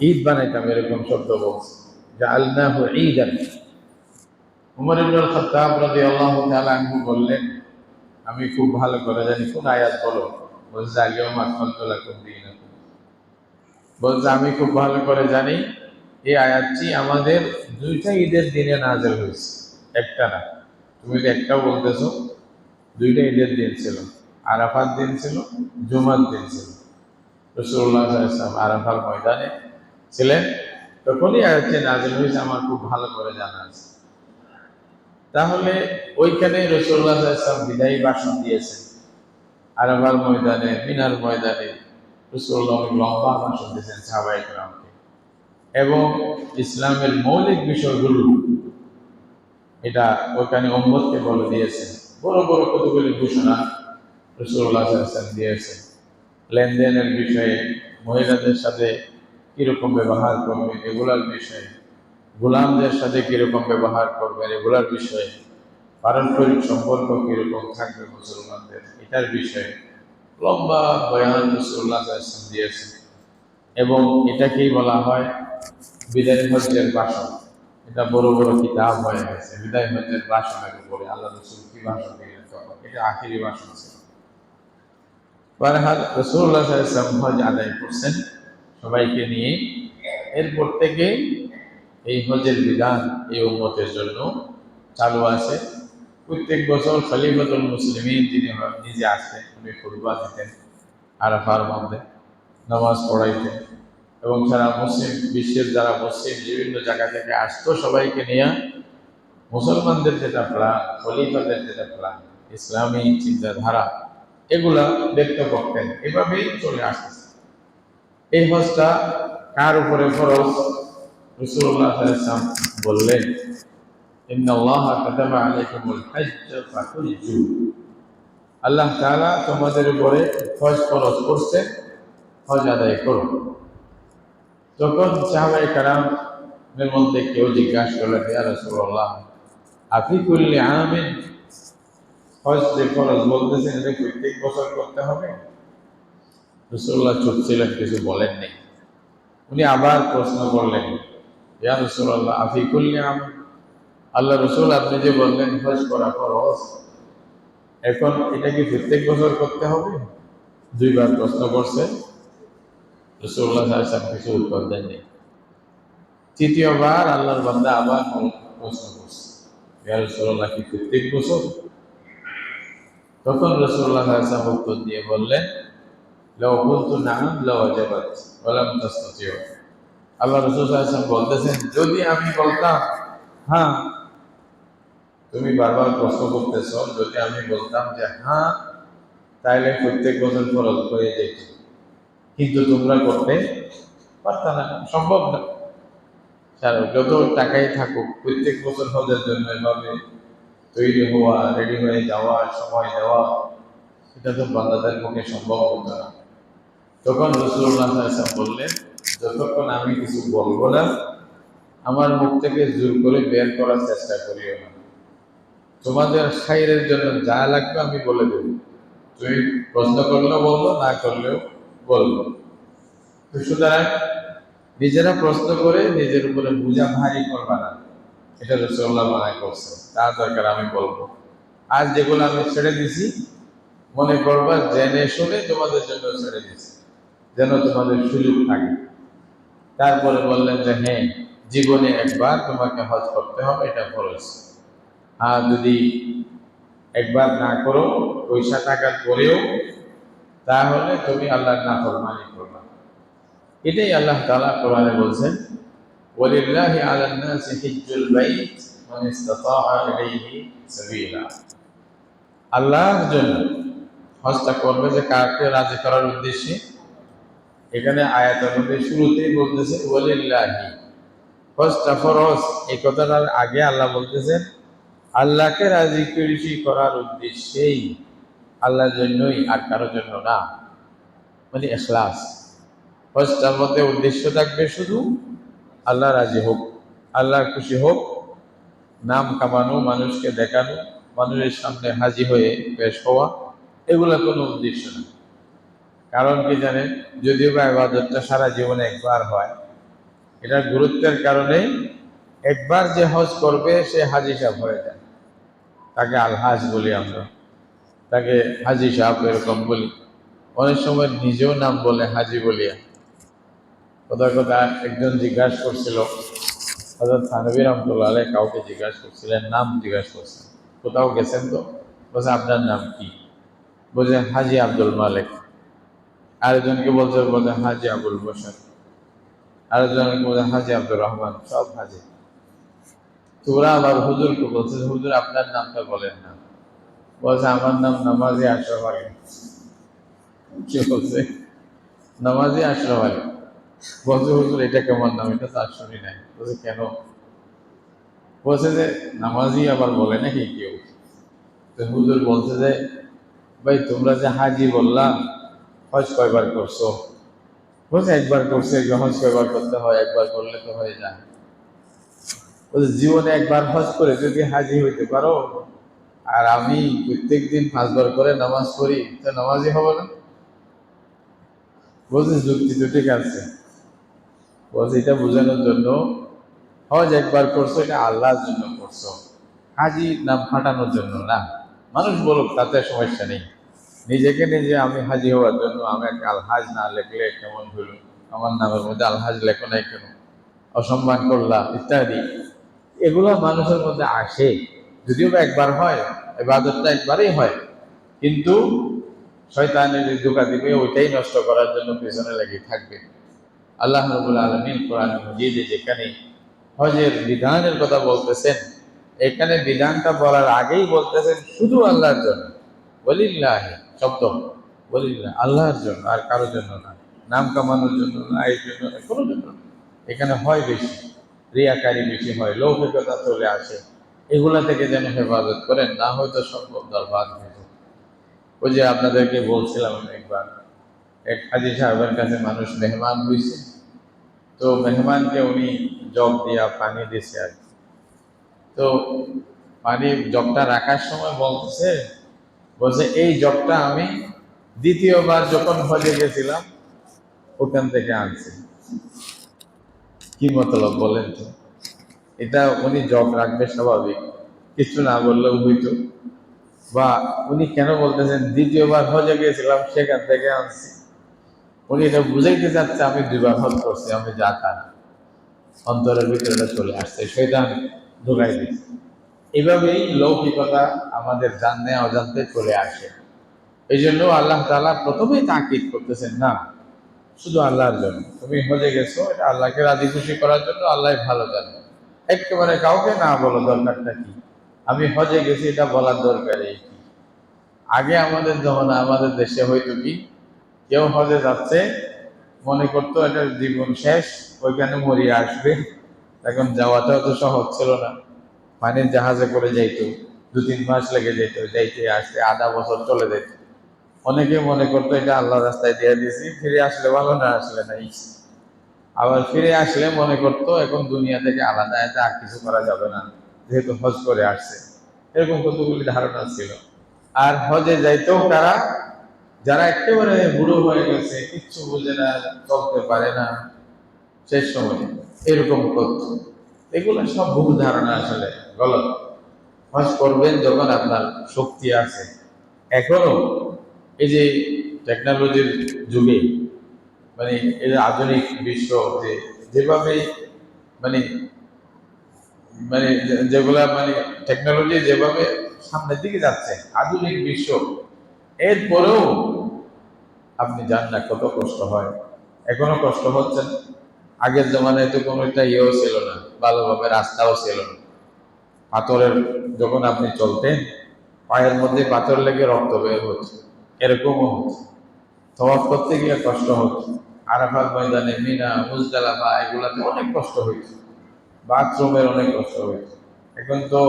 ঈদ বানাইতাম, এরকম শব্দ বলছে। জাআলনাহু ঈদান। উমর ইবনুল খাত্তাব রাদিয়াল্লাহু তাআলা আনহু বললেন, আমি খুব ভালো করে জানি কোন আয়াত বলো। বলছে আলিয়াউমা আকমালতু লাকুম দীনাকুম। বলছে আমি খুব ভালো করে জানি এই আয়াতটি আমাদের দুইটা ঈদের দিনে নাযিল হয়েছে, একটা না। তুমি তো একটাও বলতেছো, দুইটা ঈদের দিন ছিল। আরাফার দিন ছিল, জুমার দিন ছিল। রাসূলুল্লাহ সাল্লাল্লাহু আলাইহি ওয়াসাল্লাম আরাফার ময়দানে ছিলেন, তখনই আয়াতটি নাযিল হয়েছে, আমার খুব ভালো করে জানা আছে। তাহলে ওইখানে রাসূলুল্লাহ সাল্লাল্লাহু আলাইহি ওয়াসাল্লাম বিদায়ী ভাষণ দিয়েছেন। আরাফার ময়দানে, মিনার ময়দানে রাসূলুল্লাহ অনেক লম্বা ভাষণ দিয়েছেন সাহাবায়ে কেরামকে, এবং ইসলামের মৌলিক বিষয়গুলো এটা ওখানে উম্মতকে বলে দিয়েছেন। বড় বড় কতগুলি ঘোষণা রাসূলুল্লাহ সাল্লাল্লাহু আলাইহি ওয়াসাল্লাম দিয়েছেন। লেনদেনের বিষয়ে, মহিলাদের সাথে কিরকম ব্যবহার করবেন এগুলার বিষয়ে, গোলামদের সাথে কিরকম ব্যবহার করবেন এগুলার বিষয়ে, পারস্পরিক সম্পর্ক কিরকম থাকবে মুসলমানদের এটার বিষয়ে লম্বা বয়ান রাসূলুল্লাহ সাল্লাল্লাহু আলাইহি ওয়াসাল্লাম দিয়েছেন। এবং এটাকেই বলা হয় বিদায় হজ্জের ভাষণ। এটা বড় বড় কিতাব হয়ে গেছে বিদায় হজ্জের ভাষণের উপরে। আল্লাহ রাসূল কি ভাষণ দিলেন তখন, এটা আখেরি ভাষণ ছিল। বারহাল রাসূলুল্লাহ সাল্লাল্লাহু আলাইহি ওয়াসাল্লাম হজ আদায় করছেন সবাইকে নিয়ে। এরপর থেকে এই হজের বিধান এই উম্মতের জন্য চালু আছে। প্রত্যেক বছর খলিফাতুল মুসলিমিন যিনি নিজে আসতেন, উনি খুতবা দিতেন আরাফার মধ্যে, নামাজ পড়াইতেন, এবং সারা মুসলিম বিশ্বের যারা মুসলিম বিভিন্ন জায়গা থেকে আসতো সবাইকে নিয়ে মুসলমানদের যেটা প্ল্যান, খলিফাদের যেটা প্ল্যান, ইসলামী চিন্তাধারা, এগুলা ব্যক্ত করতেন। এভাবেই চলে আসতেছে। এই হজটা কার উপরে ফরজ? রাসূলুল্লাহ সাল্লাল্লাহু আলাইহি ওয়াসাল্লাম বললেন, ইন্নাল্লাহা কাতাবা আলাইকুমুল হজ্জ ফাহুজ্জু। আল্লাহ তাআলা তোমাদের উপরে হজ ফরজ করছে, হজ আদায় করো। তখন সাহাবায়ে কেরামের মধ্যে কেউ জিজ্ঞাসা করলেন, ইয়া রাসূলুল্লাহ, আফি কুল্লি আমিন, হজ যে ফরজ বলতেছেন এটা প্রত্যেক বছর করতে হবে? রাসূলুল্লাহ চুপ ছিলেন, কিছু বলেননি। উনি আবার প্রশ্ন করলেন, ইয়া রাসূলুল্লাহ আফি কুল্লি আমিন, আল্লাহ রাসূল আপনি যে বললেন হজ করা ফরজ, এখন এটা কি প্রত্যেক বছর করতে হবে? দুইবার প্রশ্ন করছে, রাসূলুল্লাহ সাল্লাল্লাহু আলাইহি ওয়াসাল্লাম কিছু উত্তর দেননি। তৃতীয়বার আল্লাহর বান্দা আবার প্রশ্ন করছে, ইয়া রাসূলুল্লাহ কি প্রত্যেক বছর? তখন রাসূলুল্লাহ সাল্লাল্লাহু আলাইহি ওয়াসাল্লাম উত্তর দিয়ে বললেন, লাউ কুনতু না'আম লাওয়াজাবাত ওয়া লাম তাসতাতিউ। আল্লাহ রাসূল সাল্লাল্লাহু আলাইহি ওয়াসাল্লাম বলতেছেন, যদি আমি বলতাম হ্যাঁ, তুমি বারবার প্রশ্ন করতেছ, যদি আমি বলতাম যে হ্যাঁ, তাইলে প্রত্যেক বছর ফরজ হয়ে যেত, কিন্তু তোমরা করতে পারতা না, সম্ভব না। যত টাকাই থাকুক, প্রত্যেক বছর হজের জন্য এভাবে তৈরি হওয়া, রেডি হয়ে যাওয়া, সময় দেওয়া, এটা তো বান্দাদের পক্ষে সম্ভব হতো না। তখন রাসূলুল্লাহ সাল্লাল্লাহু আলাইহি ওয়াসাল্লাম বললেন, যতক্ষণ আমি কিছু বলবো না, আমার মুখ থেকে জোর করে বের করার চেষ্টা করিও না। তোমাদের খাইরের জন্য যা লাগবে আমি বলে দেব, তুমি প্রশ্ন করলেও বলবো, না করলেও বলবো। তো সুতরাং নিজেরা প্রশ্ন করে নিজের উপরে বোঝা ভারী করবা না, এটা রাসূলুল্লাহ মানা করছে। তার দরকার আমি বলবো। আর যেগুলো আমি ছেড়ে দিছি, মনে করবা জেনে শুনে তোমাদের জন্য ছেড়ে দিছি, যেন তোমাদের সুযোগ থাকে। তারপরে বললেন যে হ্যাঁ, জীবনে একবার তোমাকে হজ করতে হবে, এটা ফরজ। আর যদি একবার না করো, পয়সা টাকার পরেও, তাহলে তুমি আল্লাহর নাফরমানি করবা। এটাই আল্লাহ তাআলা কোরআনে বলছেন, ওয়ালিল্লাহি আলান নাসি হিজ্জুল বাইত মান ইসতাতাআ ইলাইহি সাবিলা। আল্লাহর জন্য হজটা করবে যে কাকে রাজি করার উদ্দেশ্যে। এখানে আয়াতের মধ্যে শুরুতেই বলতেছে ওয়ালিল্লাহি, হজটা ফরজ, এই কথাটার আগে আল্লাহ বলতেছেন আল্লাহকে রাজি খুশি করার উদ্দেশ্যেই, আল্লাহর জন্যই, আর কারোর জন্য না। মানে ইখলাস। হজটার মধ্যে উদ্দেশ্য থাকবে শুধু আল্লাহ রাজি হোক, আল্লাহ খুশি হোক, নাম কামানো, মানুষকে দেখানো, মানুষের সামনে হাজির হয়ে পেশ হওয়া, এগুলা কোনো উদ্দেশ্য না। কারণ কি জানেন, যদিও বা ইবাদতটা সারা জীবনে একবার হয়, এটার গুরুত্বের কারণে একবার যে হজ করবে সে হাজি সাহেব হয়ে যায়, তাকে আলহাজ বলি আমরা, তাকে হাজি সাহেব এরকম বলি। অনেক সময় নিজেও নাম বলে হাজি বলিয়া। কথা কথা একজন জিজ্ঞাসা করছিল, হযরত থানভী রহমাতুল্লাহ আলাইহি কাউকে জিজ্ঞাসা করছিলেন, নাম জিজ্ঞাসা করছেন, কোথাও গেছেন তো, বলছে আপনার নাম কি? বলছে হাজি আব্দুল মালিক। আরেকজনকে বলছে বলছে হাজি আবুল বশর, আরেকজনকে বলছে হাজি আব্দুর রহমান, সব হাজি। তোরা আবার হুজুরকে বলছে, হুজুর আপনার নামটা বলেন না। বলছে আমার নাম নামাজি আশরাফ আলী। কি বলছে? নামাজি আশরাফ আলী। বলছে হুজুর এটা কেমন নাম, এটা তো আর শুনি নাই। বলছে কেন? বলছে যে নামাজি আবার বলে নাকি কেউ? তো হুজুর বলছে যে ভাই তোমরা যে হাজি বললাম, হজ কয়বার করছো? বলছে একবার করছে। হজ কয়বার করতে হয়? একবার করলে তো হয়ে যায়। বলছে জীবনে একবার হজ করে যদি হাজি হইতে পারো, আর আমি প্রত্যেকদিন 5 বার করে নামাজ পড়ি, তো নামাজি হবো না? বলছে যুক্তি তো ঠিক আছে। বলছে এটা বোঝানোর জন্য, হজ একবার করছো এটা আল্লাহর জন্য করছো, হাজি নাম ফাটানোর জন্য না। মানুষ বলুক তাতে সমস্যা নেই, নিজেকে নিজে আমি হাজি হওয়ার জন্য আমি একটা আলহাজ না লেখলে কেমন হইল, আমার নামের মধ্যে আলহাজ লেখো নাই কেন, অসম্মান করলা ইত্যাদি, এগুলো মানুষের মধ্যে আসে। যদিও বা একবার হয়, ইবাদতটা একবারই হয়, কিন্তু শয়তানের ধোঁকা দিবে, ওইটাই নষ্ট করার জন্য পেছনে লেগে থাকবে। আল্লাহ রাব্বুল আলামিন কোরআন মাজিদে যেখানে হজের বিধানের কথা বলতেছেন, এখানে বিধানটা বলার আগেই বলতেছেন শুধু আল্লাহর জন্য। ওয়ালিল্লাহি শব্দ, ওয়ালিল্লাহ আল্লাহর জন্য, আর কারোর জন্য না, নাম কামানোর জন্য না, এই জন্য না, কোনো জন্য না। এখানে হয় বেশি, রিয়াকারি বেশি হয়, লৌকিকতা চলে আসে, এগুলা থেকে যেন হেফাজত করেন, না হয়তো সম্ভব বরবাদ হয়ে যায়। ওই যে আপনাদেরকে বলছিলাম একবার, এক হাজি সাহেবের কাছে মানুষ মেহমান হয়েছে, তো মেহমানকে উনি জগ দিয়া পানি দিছে আর কি। তো পানি জগটা রাখার সময় বলতেছে, বলছে এই জগটা আমি দ্বিতীয়বার যখন হজে গেছিলাম ওখান থেকে আনছি। কি মতলব বলেন তো? এটা উনি জগ রাখবে স্বাভাবিক, কিছু না বললেও হইতো। বা উনি কেন বলতেছেন দ্বিতীয়বার হজে গেছিলাম সেখান থেকে আনছি? উনি এটা বুঝাইতে চাচ্ছে আমি 2বার হজ করছি, আমি যা তার অন্তরের ভিতরে চলে আসছে, শয়তান ঢুকাই দিচ্ছে। এভাবেই লৌকিকতা আমাদের জানতে অজান্তে চলে আসে। এই জন্য আল্লাহ তাআলা প্রথমেই তাকিদ করতেছেন, না শুধু আল্লাহর জন্য, তুমি হজে গেছো এটা আল্লাহকে রাজি খুশি করার জন্য, আল্লাহ ভালো জানে। একেবারে কাউকে না বলো দরকারটা কি, আমি হজে গেছি এটা বলার দরকারই কি? আগে আমাদের যখন আমাদের দেশে হয়তো কি, কেউ হজে যাচ্ছে মনে করতো এটা জীবন শেষ, ওইখানে মরিয়ে আসবে। এখন যাওয়াটাও তো সহজ ছিল না, পানির জাহাজে করে যাইতো, 2-3 মাস লেগে যেত, যাইতে আসতে আধা বছর চলে যেত। অনেকে মনে করতো এটা আল্লাহ রাস্তায় দিয়ে দিয়েছি, ফিরে আসলে ভালো, না আসলে নাই। আবার ফিরে আসলে মনে করতো এখন দুনিয়া থেকে আলাদা, এতে আর কিছু করা যাবে না, যেহেতু হজ করে আসছে। এরকম কতগুলি ধারণা ছিল। আর হজে যাইতেও তারা, যারা একেবারে বুড়ো হয়ে গেছে, কিচ্ছু বুঝে না, চলতে পারে না, শেষ সময় এরকম করতো। এগুলো সব ভুল ধারণা, আসলে গলত। হজ করবেন যখন আপনার শক্তি আছে। এখনো এই যে টেকনোলজির যুগে, মানে এই যে আধুনিক বিশ্ব, যে যেভাবে মানে মানে যেগুলা মানে টেকনোলজি যেভাবে সামনের দিকে যাচ্ছে, আধুনিক বিশ্ব, এরপরেও আপনি জান না কত কষ্ট হয়, এখনো কষ্ট হচ্ছে না। আগের জমানায় তো কোনো একটা ইয়েও ছিল না, ভালোভাবে রাস্তাও ছিল না। পাথরের, যখন আপনি চলতেন পায়ের মধ্যে পাথর লেগে রক্ত বের হচ্ছে, এরকমও হচ্ছে। তওয়াফ করতে গিয়ে কষ্ট হচ্ছে, আরাফাত ময়দানে, মিনা, মুজদালিফা, এগুলাতে অনেক কষ্ট হয়েছে, বাথরুমের অনেক কষ্ট হয়েছে। এখন তো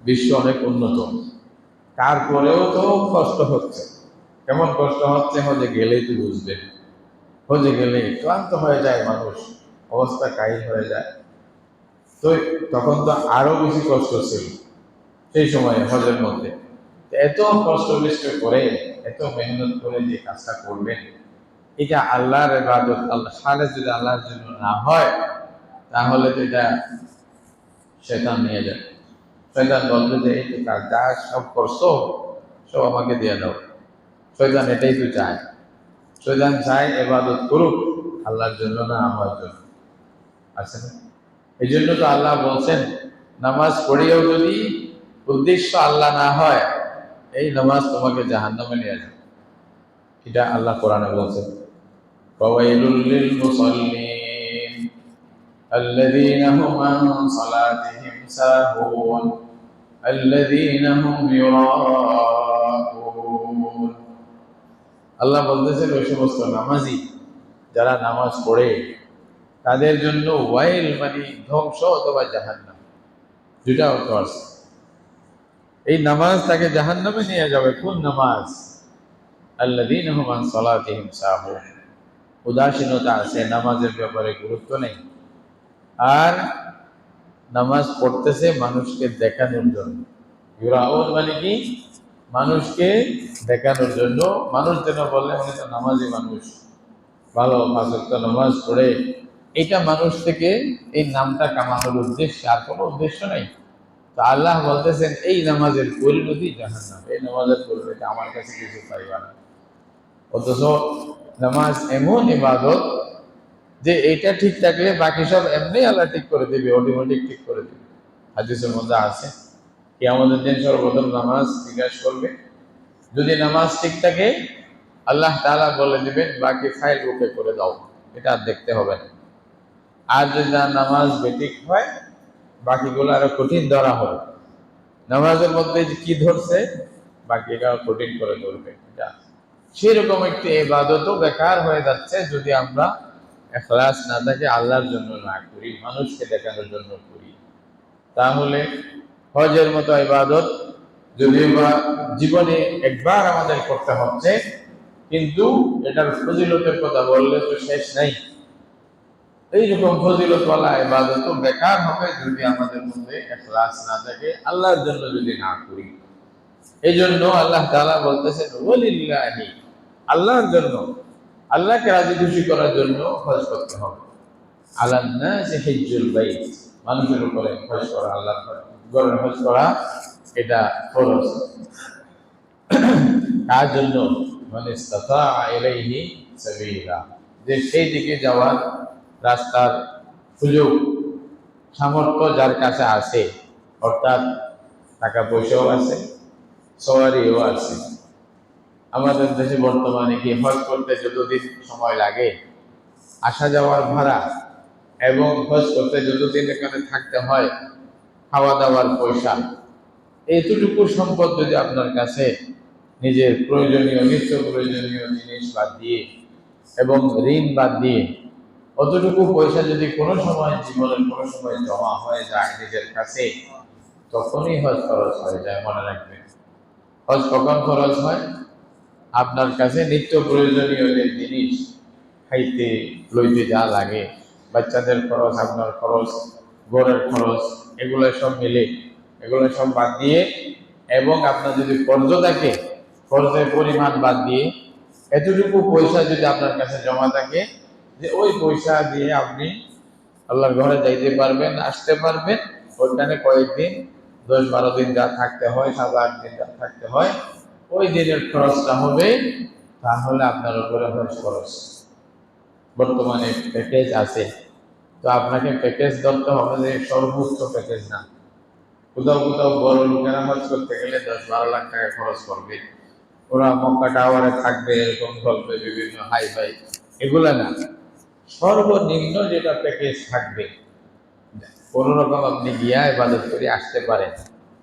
বিশ্ব অনেক উন্নত, তারপরেও তো কষ্ট হচ্ছে। কেমন কষ্ট হচ্ছে হজে গেলেই তো বুঝবে। হজে গেলে ক্লান্ত হয়ে যায় মানুষ, অবস্থা কাহিল হয়ে যায়। তো তখন তো আরো বেশি কষ্ট ছিল সেই সময় হজের মধ্যে। এত কষ্ট বিষ্ট করে, এত মেহনত করে যে কাজটা করবেন, এটা আল্লাহর ইবাদত, আল্লাহ খালেস যদি আল্লাহর জন্য না হয়, তাহলে তো এটা শয়তান নিয়ে যাবে। শয়তান বলবে যে এই তো কাজ যা সব করছো সব আমাকে দিয়ে দাও। শয়তান এটাই তো চায়। শয়তান চায় ইবাদত করুক আল্লাহর জন্য না আমার জন্য। আছে না? এই জন্য তো আল্লাহ বলছেন নামাজ পড়িয়েও যদি উদ্দেশ্য আল্লাহ না হয় এই নামাজ তোমাকে জাহান্নামে নিয়ে যাবে। এটা আল্লাহ কোরআনে বলছেন ফাওয়াইলুল লিল মুসাল্লিন الذين هم عن صلاتهم ساهون الذين هم يراءون আল্লাহ বলতেছেন ওই সমস্ত নামাজি যারা নামাজ পড়ে তাদের জন্য ওয়াইল মানে ধ্বংস অথবা জাহান্নাম, দুটা অর্থ আছে। এই নামাজ তাকে জাহান্নামে নিয়ে যাবে। কোন নামাজ? আল্লাযীনা হুম আন সালাতিহিম সাহুন, উদাসীনতা আছে, নামাজের ব্যাপারে গুরুত্ব নেই। আর নামাজ পড়তেছে মানুষকে দেখানোর জন্য। ইউরাউন মানে কি? মানুষকে দেখানোর জন্য, মানুষ যেন বলে উনি তো নামাজি মানুষ, ভালো পাঁচ ওয়াক্ত নামাজ পড়ে। এটা মানুষ থেকে এই নামটা কামানোর উদ্দেশ্যে, আর কোনো উদ্দেশ্য নেই। তো আল্লাহ বলতেছেন এই নামাজের পরিণতি জাহান্নাম, এই নামাজের পরিণতি আমার কাছে কিছু পাইবা না। অথচ নামাজ এমন ইবাদত যে এটা ঠিক থাকলে বাকি সব এমনি আল্লাহ ঠিক করে দিবে, অটোমেটিক ঠিক করে দিবে। হাদিসের মধ্যে আছে কিয়ামতের দিন সর্বপ্রথম নামাজ জিজ্ঞাসা করবে, যদি নামাজ ঠিক থাকে আল্লাহ তাআলা বলে দিবেন বাকি ফাইল ওকে করে দাও, এটা আর দেখতে হবে না। আর যদি নামাজ বেঠিক হয় বাকিগুলো আরো কঠিন ধরা হবে। নামাজের মধ্যে যে কি ধরছে বাকিটা কঠিন করে ধরবে। এটা সেরকম একটি ইবাদতও বেকার হয়ে যাচ্ছে যদি আমরা ইখলাস না থাকে, আল্লাহর জন্য না করি, মানুষকে দেখানোর জন্য করি। তাহলে হজের মতো ইবাদত যদিও বা জীবনে একবার আমাদের করতে হচ্ছে, কিন্তু এটার ফজিলতের কথা বললে তো শেষ নাই। এইরকম ফজিলতওয়ালা ইবাদত বেকার হবে যদি আমাদের মধ্যে ইখলাস না থাকে, আল্লাহর জন্য যদি না করি। এই জন্য আল্লাহ তাআলা বলতেছেন ওয়ালিল্লাহি, আল্লাহর জন্য, আল্লাহকে রাজি খুশি করার জন্য হজ করতে হবে। আলান নাসি হিজ্জুল বাইত, মানুষের উপরে হজ করা, আল্লাহর ঘরে হজ করা এটা ফরজ। কার জন্য? মান ইসতাতা ইলাইহি সাবিলা, যে সেই দিকে যাওয়ার রাস্তার সুযোগ সামর্থ্য যার কাছে আছে, অর্থাৎ টাকা পয়সাও আছে, সওয়ারিও আছে। আমাদের দেশে বর্তমানে কি হজ করতে যতদিন সময় লাগে, আসা যাওয়ার ভাড়া এবং হজ করতে যতদিন এখানে থাকতে হয়, খাওয়া দাওয়ার পয়সা, এতটুকু সম্পদ যদি আপনার কাছে নিজের প্রয়োজনীয় নিত্য প্রয়োজনীয় জিনিস বাদ দিয়ে এবং ঋণ বাদ দিয়ে অতটুকু পয়সা যদি কোনো সময় জীবনের কোনো সময় জমা হয়ে যায় নিজের কাছে, তখনই হজ খরচ হয়ে যায়। মনে রাখবেন, হজ কখন খরচ হয়? আপনার কাছে নিত্য প্রয়োজনীয় যে জিনিস, খাইতে লইতে যা লাগে, বাচ্চাদের খরচ, আপনার খরচ, ঘরের খরচ, এগুলো সব মিলে, এগুলো সব বাদ দিয়ে, এবং আপনার যদি কর্জ থাকে কর্জের পরিমাণ বাদ দিয়ে এতটুকু পয়সা যদি আপনার কাছে জমা থাকে যে ওই পয়সা দিয়ে আপনি আল্লাহর ঘরে যাইতে পারবেন, আসতে পারবেন, ওইখানে কয়েকদিন 10-12 দিন যা থাকতে হয়, 7-8 দিন যা থাকতে হয়, ওই দিনের খরচটা হবে, তাহলে আপনার উপরে হজ খরচ। বর্তমানে প্যাকেজ আছে, তো আপনাকে প্যাকেজ ধরতে হবে যে সর্বোচ্চ প্যাকেজ না। কোথাও কোথাও বড় লোকেরা হজ করতে গেলে 10-12 লাখ টাকা খরচ করবে, ওরা মক্কা টাওয়ারে থাকবে, এরকম বলবে বিভিন্ন হাই ফাই, এগুলা না। সর্বনিম্ন যেটা প্যাকেজ থাকবে, কোন রকম আপনি গিয়া ইবাদত করে আসতে পারেন,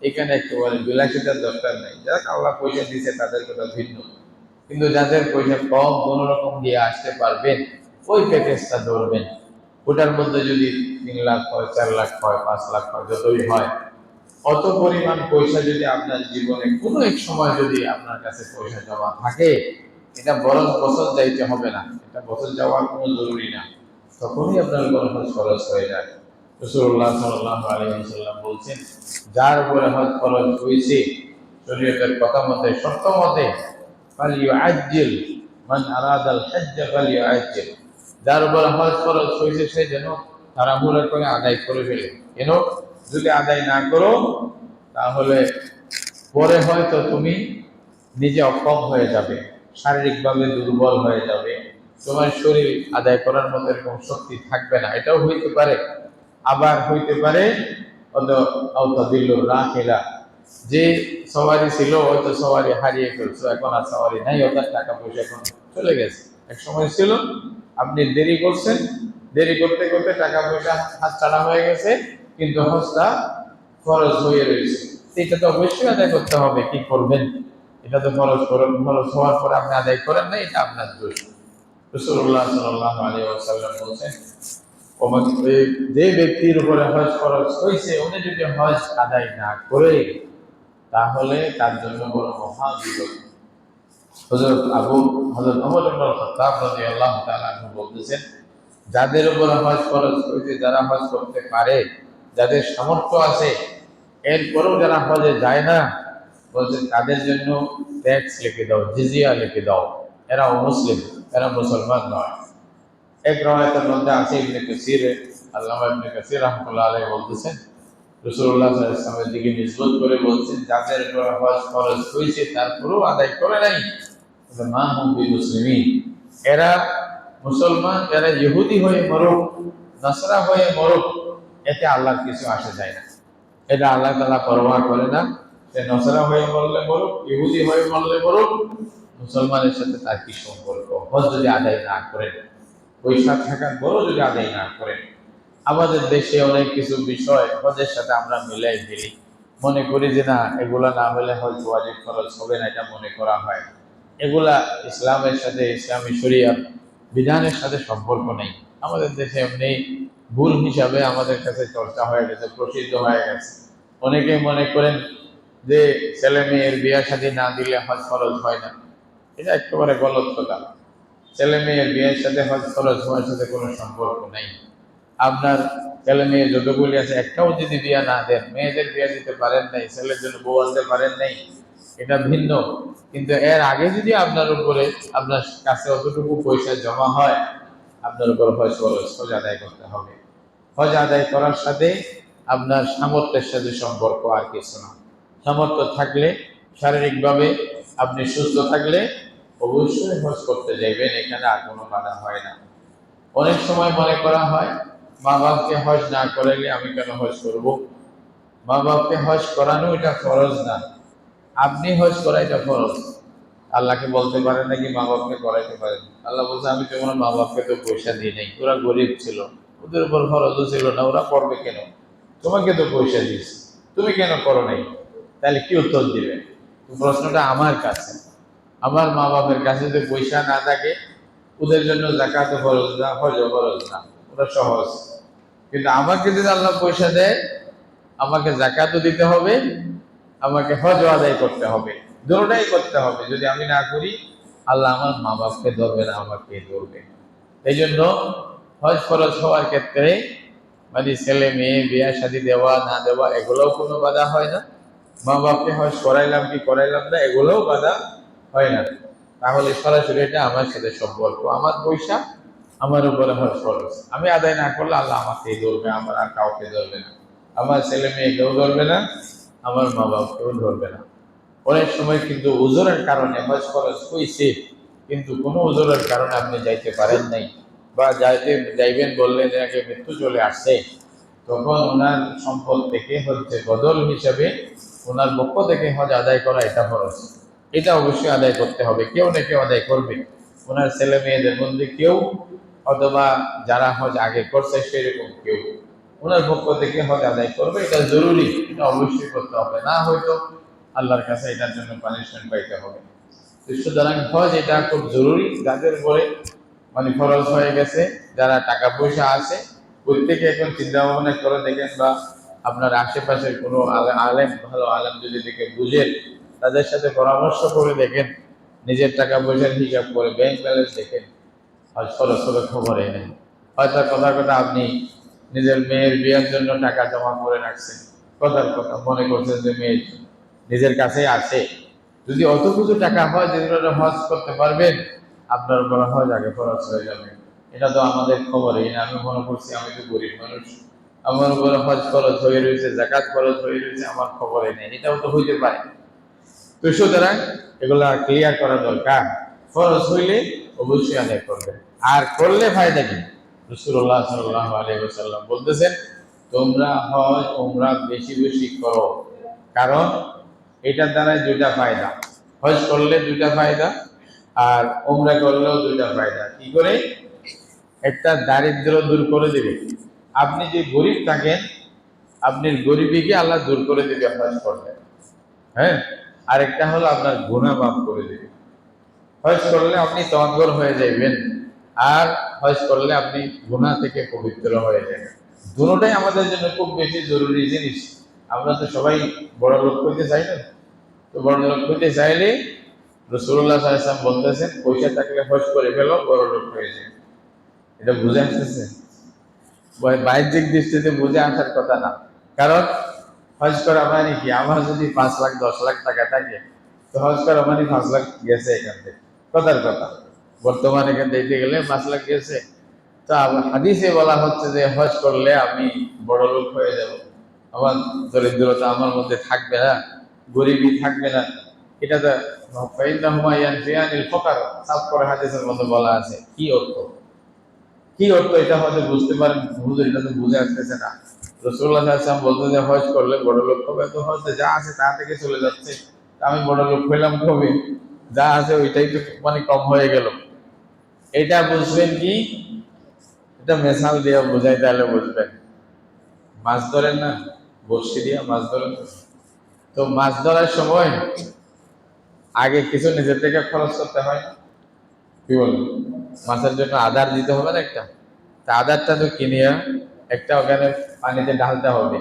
এখানে একেবারে বিলাসিতার দরকার নেই। যারা আল্লাহ পয়সা দিচ্ছে তাদের কথা ভিন্ন, কিন্তু যাদের পয়সা কম, কোন রকম গিয়ে আসতে পারবেন, ওই প্যাকেজটা ধরবেন। ওটার মধ্যে যদি 3 লাখ হয়, 4 লাখ হয়, 5 লাখ হয়, যতই হয়, অত পরিমাণ পয়সা যদি আপনার জীবনে কোনো এক সময় যদি আপনার কাছে পয়সা জমা থাকে, এটা বরং বছর যাইতে হবে না, এটা বছর যাওয়ার কোনো জরুরি না, তখনই আপনার হজ খরচ হয়ে যায়। রাসূলুল্লাহ সাল্লাল্লাহু আলাইহি ওয়াসাল্লাম বলছেন, যার উপরে হজ খরচ হয়েছে শরীয়তের কথা মতে, শর্ত মতে, ফালিয়ুআজ্জিল, মান আরাদাল হজ্জ ফালিয়ুআজ্জিল, যার উপরে হজ খরচ হয়েছে সে যেন তাড়াহুড়া করে আদায় করে ফেলে। কেন? যদি আদায় না করো তাহলে পরে হয়তো তুমি নিজে অক্ষম হয়ে যাবে, শারীরিকভাবে দুর্বল হয়ে যাবে, তোমার শরীর আদায় করার মতো এরকম শক্তি থাকবে না, এটাও হইতে পারে। আবার হইতে পারে যে সওয়ারি ছিল হয়তো সওয়ারি হারিয়ে ফেলছো, এখন আর সওয়ারি নাই, ওটার টাকা পয়সা এখন চলে গেছে। এক সময় ছিল আপনি দেরি করছেন, দেরি করতে করতে টাকা পয়সা হাত ছাড়া হয়ে গেছে, কিন্তু হজটা ফরজ হয়ে রয়েছে। এটা তো অবশ্যই আদায় করতে হবে। কি করবেন? এটা তো ফরজ করেন, ফরজ হওয়ার পরে আপনি আদায় করেন না, এটা আপনার দোষ। রাসূলুল্লাহ সাল্লাল্লাহু আলাইহি ওয়াসাল্লাম বলেছেন, যে ব্যক্তির উপরে হজ ফরজ হয়েছে উনি যদি হজ আদায় না করে তাহলে তার জন্য বড় মহা বিপদ। হযরত ওমর ইবনে খাত্তাব রাদিয়াল্লাহু তাআলা আনহু বলতেছেন, যাদের উপর হজ ফরজ হয়েছে, যারা হজ করতে পারে, যাদের সামর্থ্য আছে, এরপরেও যারা হজে যায় না, বলছেন তাদের জন্য ট্যাক্স লিখে দাও, জিজিয়া লিখে দাও। এরা অমুসলিম, এরা মুসলমান নয়। এক রাওয়ায়াতের মধ্যে আছে, ইবনে কাসির, আল্লামা ইবনে কাসির রাহমাতুল্লাহ আলাইহি বলতেছেন, রাসূলুল্লাহ সাল্লাল্লাহু আলাইহি ওয়াসাল্লামের দিকে নিসবত করে বলছেন, যাদের উপর হজ ফরজ হয়েছে তারপরেও আদায় করে নাই, মা হুম বিমুসলিমিন, এরা মুসলমান, এরা ইহুদি হয়ে মরুক, নাসরা হয়ে মরুক, এতে আল্লাহর কিছু আসে যায় না। এটা আল্লাহ তাআলা পরোয়া করে না। সে নসরা হয়ে মরলে মরুক, ইহুদি হয়ে মরলে মরুক, মুসলমানের সাথে তার কি সম্পর্ক? হজ যদি আদায় না করেন, পয়সা থাকার বড় যদি আদায় না করেন। আমাদের দেশে অনেক কিছু বিষয় হজের সাথে আমরা মিলাই ফেলি, মনে করি যে না, এগুলা না হলে হজ ওয়াজিব খরচ হবে না, এটা মনে করা হয়। এগুলা ইসলামের সাথে, ইসলামী শরীয়ত বিধানের সাথে সম্পর্ক নেই। আমাদের দেশে এমনি ভুল হিসাবে আমাদের কাছে চর্চা হয়ে গেছে, প্রসিদ্ধ হয়ে গেছে। অনেকে মনে করেন যে ছেলে মেয়ের বিয়ে শাদী না দিলে হজ ফরজ হয় না। এটা একেবারে গলত কথা। ছেলে মেয়ের বিয়ের সাথে হজ ফরজ হওয়ার সাথে কোনো সম্পর্ক নেই। আপনার ছেলে মেয়ে যতগুলি আছে, একটাও যদি বিয়ে না দেন, মেয়েদের বিয়ে দিতে পারেন নাই, ছেলের জন্য বউ আনতে পারেন নাই, এটা ভিন্ন। কিন্তু এর আগে যদি আপনার উপরে, আপনার কাছে অতটুকু পয়সা জমা হয়, আপনার উপর হজ ফরজ, হজ আদায় করতে হবে। হজ আদায় করার সাথে আপনার সামর্থ্যের সাথে সম্পর্ক, আর কিছু না। সামর্থ্য থাকলে, শারীরিকভাবে আপনি সুস্থ থাকলে অবশ্যই হজ করতে যাইবেন, এখানে আর কোনো বাধা হয় না। অনেক সময় মনে করা হয়, মা বাপকে হজ না করাইলে আমি কেন হজ করব? মা বাপকে হজ করানো এটা ফরজ না, আপনি হজ করা এটা ফরজ। আল্লাহকে বলতে পারেন নাকি মা বাপকে করাইতে পারেন? আল্লাহ বলছে, আমি তোমার মা বাপকে তো পয়সা দিই নাই, ওরা গরিব ছিল, ওদের উপর ফরজও ছিল না, ওরা করবে কেন? তোমাকে তো পয়সা দিয়েছি, তুমি কেন করো নাই? তাহলে কি উত্তর দিবে? প্রশ্নটা আমার কাছে। আমার মা বাপের কাছে যদি পয়সা না থাকে, ওদের জন্য যাকাত ফরজ না, হজ ফরজ না, ওটা সহজ। কিন্তু আমাকে যদি আল্লাহ পয়সা দেয়, আমাকে যাকাতও দিতে হবে, আমাকে হজ আদায় করতে হবে, দুটোটাই করতে হবে। যদি আমি না করি, আল্লাহ আমার মা বাপকে ধরবে না, আমাকে ধরবে। এই জন্য হজ ফরজ হওয়ার ক্ষেত্রে মানে ছেলে মেয়ে বিয়ে শাদী দেওয়া না দেওয়া এগুলোও কোনো বাধা হয় না। মা বাপকে হজ করাইলাম কি করাইলাম না, এগুলোও বাধা হয় না। তাহলে সরাসরি এটা আমার সাথে সম্পর্ক, আমার পয়সা, আমার উপরে হজ ফরজ। আমি আদায় না করলে আল্লাহ আমাকে ধরবে, আমার আর কাউকে ধরবে না, আমার ছেলে মেয়েকেও ধরবে না, আমার মা বাপকেও ধরবে না। অনেক সময় কিন্তু উজুরের কারণে হজ খরচ হয়েছে, কিন্তু কোনো উজুরের কারণে আপনি যাইতে পারেন নাই, বা যাইবেন বললেন আগে মৃত্যু চলে আসছে, তখন ওনার সম্পদ থেকে হচ্ছে বদল হিসাবে ওনার পক্ষ থেকে হজ আদায় করা এটা খরচ। এটা অবশ্যই আদায় করতে হবে, কেউ না কেউ আদায় করবে। ওনার ছেলে মেয়েদের মধ্যে কেউ, অথবা যারা হজ আগে করছে সেরকম কেউ ওনার পক্ষ থেকে হজ আদায় করবে। এটা জরুরি, এটা অবশ্যই করতে হবে, না হয়তো আল্লাহর কাছে এটার জন্য পানিশমেন্ট পাইতে হবে। সুতরাং হজ এটা খুব জরুরি। যাদের উপরে মানে খরচ হয়ে গেছে, যারা টাকা পয়সা আছে, প্রত্যেকে এখন চিন্তা ভাবনা করে দেখেন, বা আপনার আশেপাশের কোনো আলেম, ভালো আলেম যদি দেখে বুঝেন, তাদের সাথে পরামর্শ করে দেখেন, নিজের টাকা পয়সার হিসাব করে ব্যাংক ব্যালেন্স দেখেন, হজ খরচ করে খবর এনেন। হয়তো কথার কথা আপনি নিজের মেয়ের বিয়ের জন্য টাকা জমা করে রাখছেন, কথার কথা মনে করছেন যে মেয়ে নিজের কাছে আছে, যদি অত কিছু টাকা হয় যেগুলো হজ করতে পারবেন, আপনার উপর হজ আগে খরচ হয়ে যাবে। এটা তো আমাদের খবরই না। আমি মনে করছি আমি তো গরিব মানুষ, আমার উপরে হজ খরচ হয়ে রয়েছে, জাকাত খরচ হয়ে রয়েছে, আমার খবরই নেই। এটাও তো হইতে পারে। তো সুতরাং এগুলা ক্লিয়ার করা দরকার। ফরজ হইলে অবশ্যই আদায় করবে, আর করলে ফায়দা কি? রাসূলুল্লাহ সাল্লাল্লাহু আলাইহি ওয়াসাল্লাম বলতেছেন, তোমরা হজ উমরা বেশি বেশি করো। কারণ এটার দ্বারা দুইটা ফায়দা। হজ করলে দুইটা ফায়দা, আর উমরা করলেও দুইটা ফায়দা। কি করে? একটা দারিদ্র দূর করে দিবে। আপনি যে গরিব থাকেন, আপনার গরিবীকে আল্লাহ দূর করে দিবে হজ করলে। হ্যাঁ, আরেকটা হলো আপনার গুনাহ মাফ করে দিবে। হজ করলে আপনি তওয়াক্কুল হয়ে যাবেন, আর হজ করলে আপনি গুনাহ থেকে পবিত্র হয়ে যাবেন। দুটোটাই আমাদের জন্য খুব বেশি জরুরি জিনিস। আমরা তো সবাই বড় লোক হইতে চাই না। তো বড় লোক হইতে চাইলে রাসূলুল্লাহ সাল্লাল্লাহু আলাইহি ওয়াসাল্লাম বলতেছেন, পয়সা থাকলে হজ করে ফেলো, বড় লোক হয়ে যায়। এটা বুঝে আসতেছে? বাহ্যিক দৃষ্টিতে বুঝে আসার কথা না। কারণ হজ করা মানে কি? আমার যদি 5 লাখ 10 লাখ টাকা থাকে, তো হজ করা মানে 5 লাখ গেছে এখান থেকে, কথার কথা। বর্তমানে এখান দেখতে গেলে 5 লাখ গেছে। তো হাদিসে বলা হচ্ছে যে হজ করলে আমি বড় লোক হয়ে যাব, আমার দরিদ্রতা আমার মধ্যে থাকবে না, গরিবী থাকবে না। এটা তো ফাইন্নাহুমা ইয়ানফিয়ানিল ফাকর, সাফ করে হাদিসের মধ্যে বলা আছে। কি অর্থ? কি অর্থ এটা হয়তো বুঝতে পারেন, হুজুর এটা তো বুঝে আসতেছে না। রাসূলুল্লাহ সাল্লাল্লাহু আলাইহি ওয়াসাল্লাম বলতে যে হজ করলে বড় লোক হবে, তো হজে যা আছে তা থেকে চলে যাচ্ছে, তা আমি বড় লোক হইলাম কবে? যা আছে ওইটাই তো মানে কম হয়ে গেল। এটা বুঝবেন কি? এটা মেসাল দিয়ে বোঝাই, তাহলে বুঝবেন। মাছ ধরেন না, বড়শি দিয়ে মাছ ধরেন। তো মাছ ধরার সময় আগে কিছু নিজের থেকে খরচ করতে হয়, কি বলেন? মাছের জন্য আধার দিতে হবে না একটা? তা আধারটা তো কিনে একটা ওখানে পানিতে ঢালতে হবে।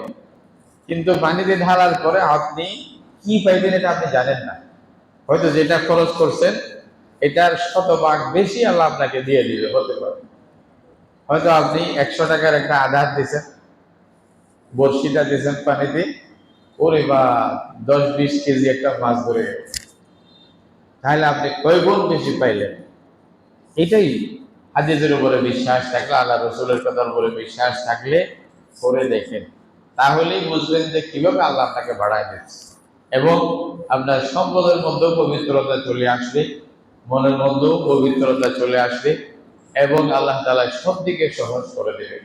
কিন্তু পানিতে ঢালার পরে আপনি কি পাইবেন এটা আপনি জানেন না। হয়তো যেটা খরচ করছেন এটার 100 ভাগ বেশি আল্লাহ আপনাকে দিয়ে দিবে, হতে পারে। হয়তো আপনি 100 টাকার একটা আধার দিচ্ছেন, বড়শিটা দিয়েছেন পানিতে, ওরে বা 10-20 কেজি একটা মাছ ধরে গেল। তাহলে আপনি কয় গুণ বেশি পাইলেন? এটাই হাদিসের উপরে বিশ্বাস থাকলে, আল্লাহ রসুলের কথার উপরে বিশ্বাস থাকলে করে দেখেন, তাহলেই বুঝবেন যে কিভাবে আল্লাহ আপনাকে বাড়ায় দিচ্ছে। এবং আপনার সম্পদের মধ্যেও পবিত্রতা চলে আসবে, মনের মধ্যেও পবিত্রতা চলে আসবে, এবং আল্লাহ তাআলা সব দিকে সহজ করে দেবেন।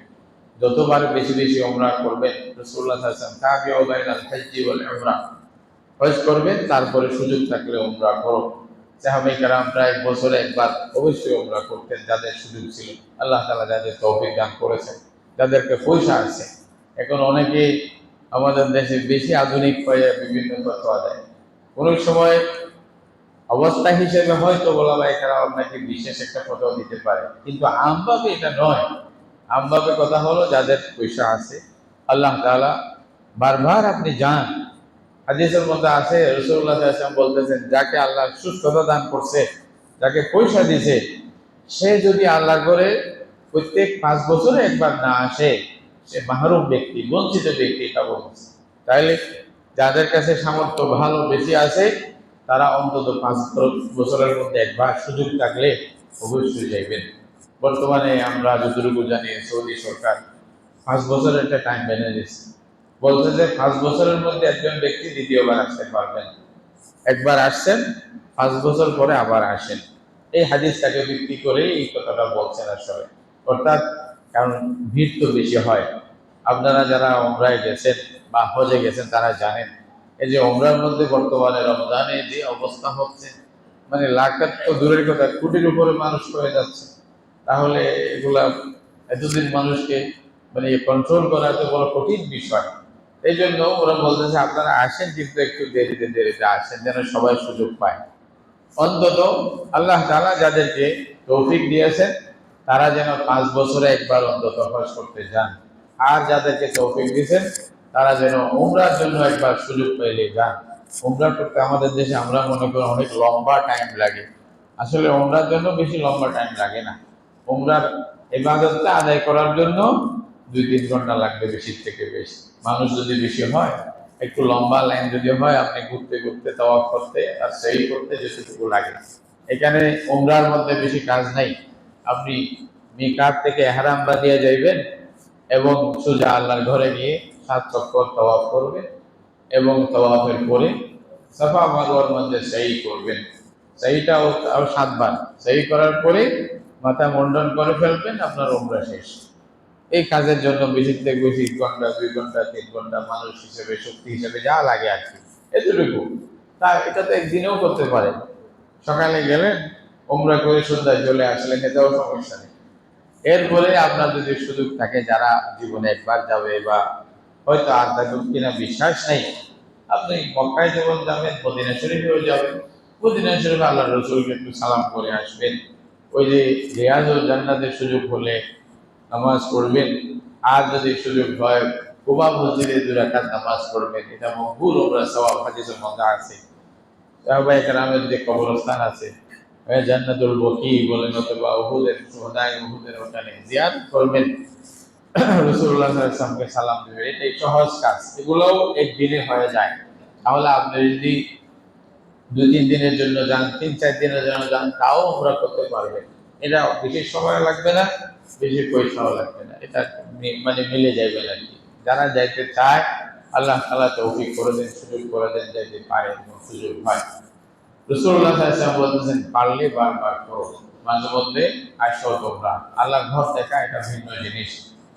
যতবার বেশি বেশি উমরা করবেন, রাসূলুল্লাহ সাল্লাল্লাহু আলাইহি ওয়াসাল্লাম তাবিউ বাইনাল হজ্জি ওয়াল উমরা, হজ করবেন তারপরে সুযোগ থাকলে উমরা করো। সাহাবায়ে কেরাম প্রায় বছরে একবার অবশ্যই উমরা করতেন, যাদের সুযোগ ছিল। আল্লাহ তাআলা যাদের তৌফিক দান করেছেন, যাদেরকে পয়সা আছে। এখন অনেকে আমাদের দেশে বেশি আধুনিক হয়ে বিভিন্ন ফতোয়া দেয়। কোন সময় অবস্থা হিসেবে হয়তো ওলামায়ে কেরাম আপনাকে বিশেষ একটা ফতোয়া দিতে পারে, কিন্তু আমভাবে এটা নয়। আমভাবে কথা হলো, যাদের পয়সা আছে, আল্লাহ তাআলা বারবার আপনি যান। হাদিসের মধ্যে আছে, রাসূলুল্লাহ সাল্লাল্লাহু আলাইহি ওয়াসাল্লাম বলতেছেন, যাকে আল্লাহ সুস্থতা দান করছে, যাকে পয়সা দিয়েছে, সে যদি আল্লাহর ঘরে প্রত্যেক 5 বছরে একবার না আসে, সে মাহরুম ব্যক্তি, বঞ্চিত ব্যক্তি, এটা বলছে। তাইলে যাদের কাছে সামর্থ্য ভালো বেশি আছে, তারা অন্তত 5 বছরের মধ্যে একবার সুযোগ থাকলে অবশ্যই যাইবেন। বর্তমানে আমরা যতটুকু জানি, সৌদি সরকার 5 বছরের একটা টাইম বেঁধে দিচ্ছে। বলছে যে 5 বছরের মধ্যে একজন ব্যক্তি দ্বিতীয়বার আসতে পারবেন। একবার আসছেন, 5 বছর পরে আবার আসেন। এই হাদিসটাকে ভিত্তি করে এই কথাটা বলছেন আসলে। অর্থাৎ, কারণ ভিড় তো বেশি হয়। আপনারা যারা উমরায় গেছেন বা হজে গেছেন তারা জানেন, এই যে উমরার মধ্যে বর্তমানে রমজানে যে অবস্থা হচ্ছে, মানে লাখ তো দূরের কথা, কোটির উপরে মানুষ হয়ে যাচ্ছে। তাহলে এগুলা এতদিন মানুষকে মানে কন্ট্রোল করা তো বড় কঠিন বিষয়। এই জন্য ওরা বলতেছে, আপনারা আসেন, কিন্তু একটু দেরিতে দেরিতে আসেন, যেন সবাই সুযোগ পায়। অন্তত আল্লাহ তাআলা যাদেরকে তৌফিক দিয়েছেন, তারা যেন 5 বছরে একবার অন্তত হজ করতে যান। আর যাদেরকে তৌফিক দিয়েছেন, তারা যেন উমরার জন্য একবার সুযোগ পেলে যান। উমরা করতে আমাদের দেশে আমরা মনে করি অনেক লম্বা টাইম লাগে। আসলে উমরার জন্য বেশি লম্বা টাইম লাগে না। উমরার ইবাদতটা আদায় করার জন্য 2-3 ঘন্টা লাগবে বেশি থেকে বেশি। মানুষ যদি বেশি হয়, একটু লম্বা লাইন যদি হয়, আপনি ঘুরতে ঘুরতে তাওয়াফ করতে আর সেই করতে যেটুকু লাগে। এখানে উমরার মধ্যে বেশি কাজ নাই। আপনি মিকাত থেকে ইহরাম বাঁধিয়ে যাইবেন এবং সোজা আল্লাহর ঘরে গিয়ে 7 চক্কর তাওয়াফ করবেন এবং তাওয়াফের পরে সাফা মারওয়ার মধ্যে সাই করবেন। সাইটাও আরো 7 বার সাই করার পরে মাথা মুন্ডন করে ফেলবেন, আপনার উমরা শেষ। এই কাজের জন্য বেশি থেকে বেশি ঘন্টা, 2 ঘন্টা, 3 ঘন্টা মানুষ হিসেবে, শক্তি হিসেবে যা লাগে আর কি, এতটুকু। তা এটা তো একদিনেও করতে পারে। সকালে গেলেন, উমরা করে সন্ধ্যায় চলে আসলেন, এটাও সমস্যা নেই। এরপরে আপনার যদি সুযোগ থাকে, যারা জীবনে একবার যাবে বা হয়তো আর তাদের কিনা বিশ্বাস নেই, আপনি মক্কায় যেমন যাবেন, মদিনা শরীফেও যাবেন। মদিনা শরীফে আল্লাহ রসুলকে একটু সালাম করে আসবেন। ওই যে রিয়াজুল জান্নাতের সুযোগ হলে নামাজ পড়বেন। আর যদি সুযোগ হয় কুবা মসজিদে 2 রাকাত নামাজ পড়বেন, এটা মকবুল উমরা সওয়াব হাদিসের মধ্যে আছে। সাহাবায়ে কেরামের যে কবরস্থান আছে, জান্নাতুল বকি বলেন অথবা উহুদের সুহাদায়ে উহুদের ওখানে জিয়ারত করবেন, রাসূলুল্লাহ সাল্লাল্লাহু আলাইহি ওয়াসাল্লামকে সালাম দিবেন। এটাই সহজ কাজ, এগুলোও একদিনে হয়ে যায়। তাহলে আপনি যদি 2-3 দিনের জন্য যান, 3-4 দিনের জন্য যান, তাও উমরা করতে পারবেন। এটা বেশি সময় লাগবে না, বেশি পয়সাও লাগবে না। এটা মানে মিলে যাবে আর কি। যারা যাইতে চায় আল্লাহ তাআলা তৌফিক করে দেন, সুযোগ করে দেন, যাইতে পারে, সুযোগ হয়। রাসূলুল্লাহ সাল্লাল্লাহু আলাইহি ওয়াসাল্লাম বলেছেন, পারলে বারবার করো, মাঝে মধ্যে আসো তোমরা। আল্লাহর ঘর দেখা এটা ভিন্ন জিনিস।